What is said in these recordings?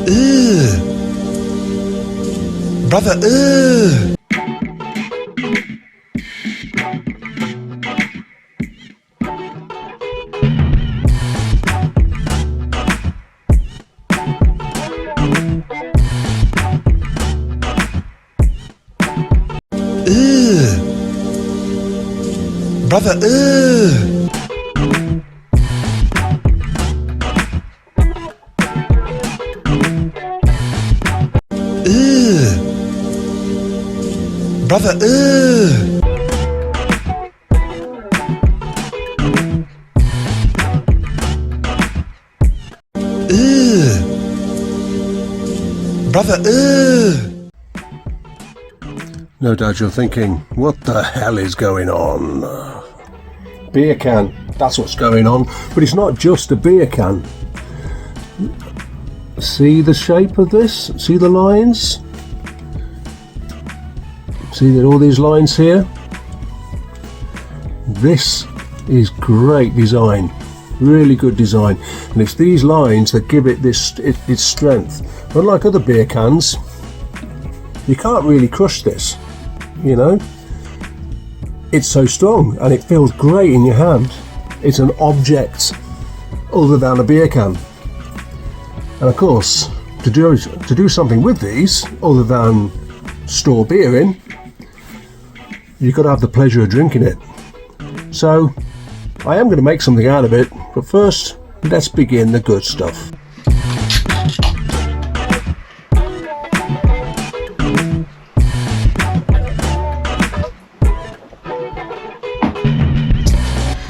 Ugh. Brother, ugh. Ugh. Brother, ugh. Ugh. Brother, ugh. Ugh. Brother, ugh. No doubt you're thinking, what the hell is going on? Beer can, that's what's going on. But it's not just a beer can. See the shape of this? See the lines? See that all these lines here? This is great design. Really good design. And it's these lines that give it its strength. Unlike other beer cans, you can't really crush this. You know, it's so strong and it feels great in your hand. It's an object other than a beer can. And of course, to do something with these other than store beer in, you've got to have the pleasure of drinking it. So I am going to make something out of it, but first let's begin the good stuff.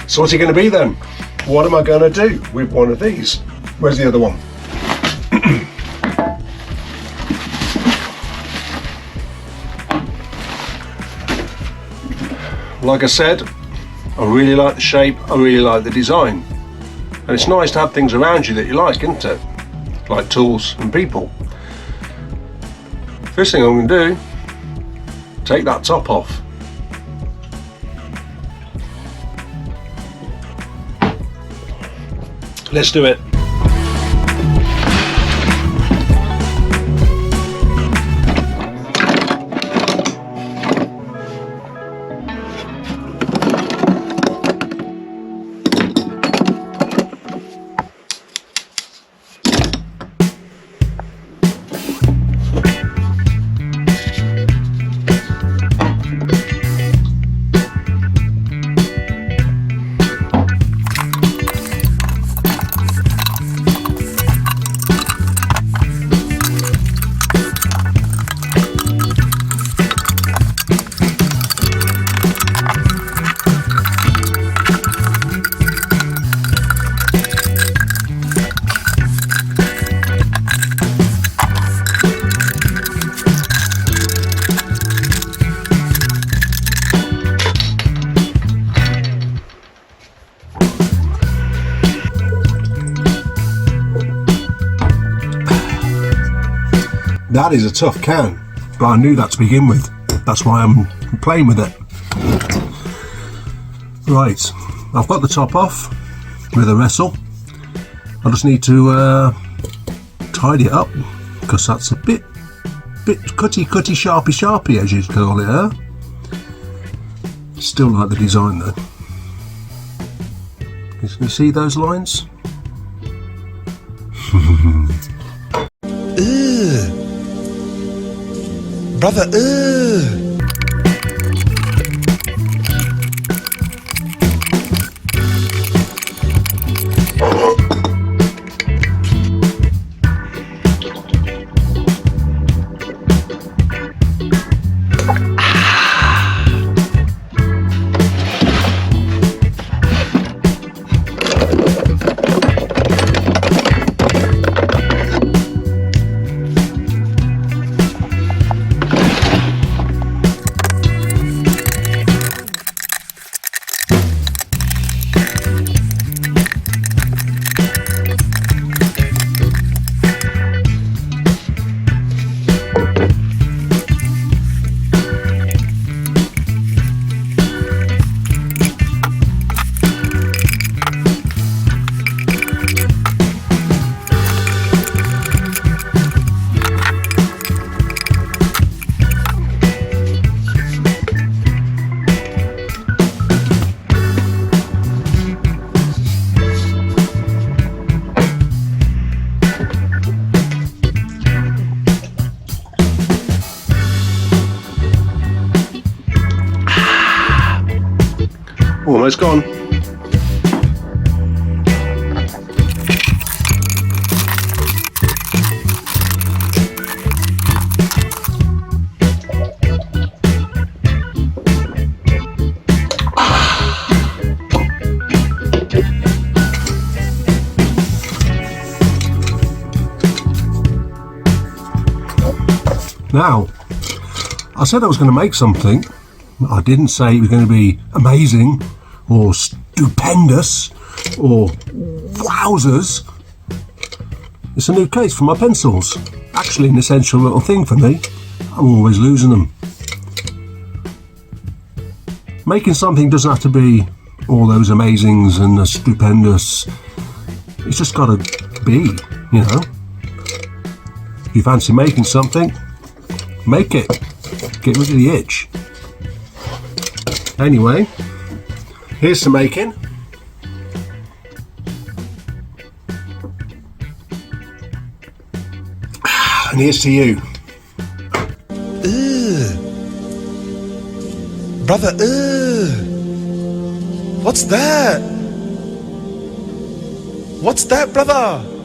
So what's it going to be then? What am I going to do with one of these? Where's the other one? Like I said, I really like the shape, I really like the design. And it's nice to have things around you that you like, isn't it? Like tools and people. First thing I'm going to do, take that top off. Let's do it. That is a tough can, but I knew that to begin with. That's why I'm playing with it. Right, I've got the top off with a wrestle. I just need to tidy it up because that's a bit cutty, sharpy as you'd call it, huh? Still like the design though. You see those lines? Ugh. Brother, ugh. Now it's gone. Now, I said I was going to make something. I didn't say it was going to be amazing or stupendous or wowzers. It's a new case for my pencils. Actually an essential little thing for me. I'm always losing them. Making something doesn't have to be all those amazings and the stupendous. It's just got to be, you know. If you fancy making something, make it. Get rid of the itch. Anyway, here's to making. And here's to you. Brother, what's that? What's that, brother?